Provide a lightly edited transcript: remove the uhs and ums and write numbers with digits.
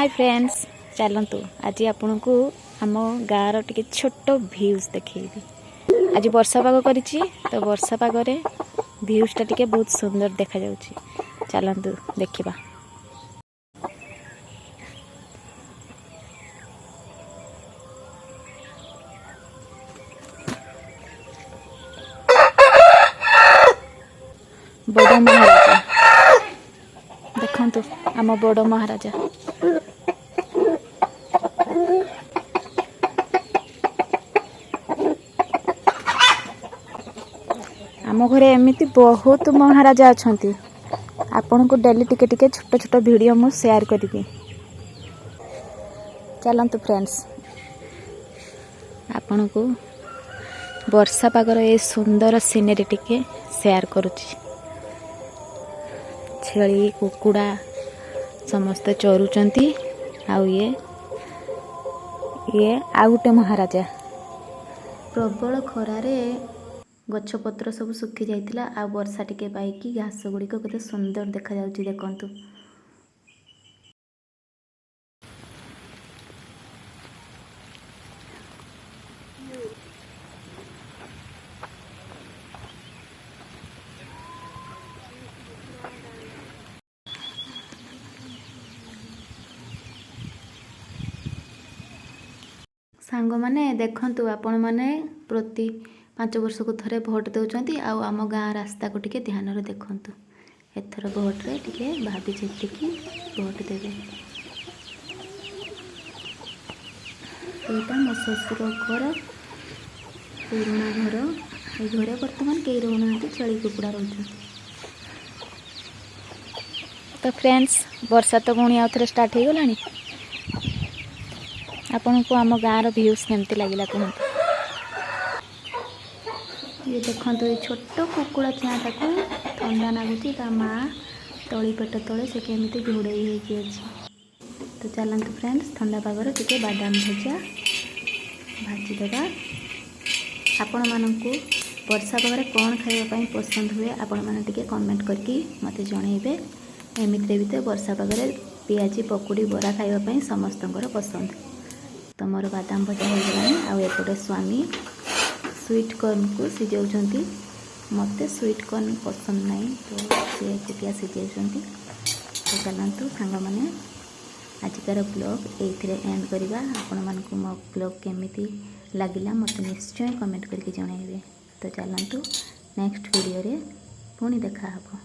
Hi friends, चलतु आज आपण को आम गाँव टे छोट भ्यूज देखी। आज वर्षा पाग करिछि तो वर्षा पागरे भ्यूजटा टे बहुत सुंदर देखा जाउछि। चलतु देखिबा। बड़ महाराजा देखंतु आम बड़ महाराजा आम घरे एमती बहुत महाराजा अच्छा। आपण को डेली टिके टिके छोट छोट वीडियो मु शेयर करी। चलतु फ्रेंड्स, आपण को वर्षा पागर ए सुंदर सीनरी टिके शेयर करुची। छेली कुकुड़ा समस्त चरुचंती। आउ ये आउ गोटे महाराजा। प्रबल खरारे गछपत्र सब सुखी जाइतिला। आ वर्षा टिके पाइकी घास गुड़िक केते सुंदर देखा जाउची देखंतु। सांग माने देखंतु, आपण माने प्रति 5 वर्ष को थरे भोट दउचंती। आउ आम गाँ रास्ता को टिके ध्यान रे देखंतु। एथर भोट रे टिके भाबी चिंतिकी भोट देबे। एटा मो ससुर घर, पुराना घर। ए घरे वर्तमान केही रहउनांती, छेली कुकुड़ा रहउछंती। तो फ्रेंड्स, वर्षा तो पुणी आउ थरे स्टार्ट हो गलानी। आपण को आम गाँव भ्यूज केमती लगिला कहतु। ये देखंतु, ये छोट कुकुड़ा चिआटा को ठंडा लगुची। ता माँ तली पेट तले से केमती घोड़े होगी अच्छी। तो चलतु फ्रेंड्स, ठंडा पागर टिके बादाम भजा भाजी देगा। आपण मानकु वर्षा पागर कौन खाइबा पसंद हुए आपण माने टिके कमेंट करके मते जणैबे। एमिते भी तो वर्षा पागर पियाजी पकुड़ी बरा खाइबा समस्तंकर पसंद। तो मोर बादाम भजा हो गलानी। आउ एपटे स्वामी स्वीट कॉर्न को सिझाउछंती। मते स्वीट कॉर्न पसंद नहीं, तो सी एकुटिया सिझाउछंती। तो चलतु सांग माने आजिकार ब्लॉग एइथिरे एंड करिबा। आपण मानकु मो ब्लॉग केमिति लागिला मते निश्चय कमेंट करके जणाइबे। तो चलतु नेक्स्ट वीडियो रे पुणी देखा हबो।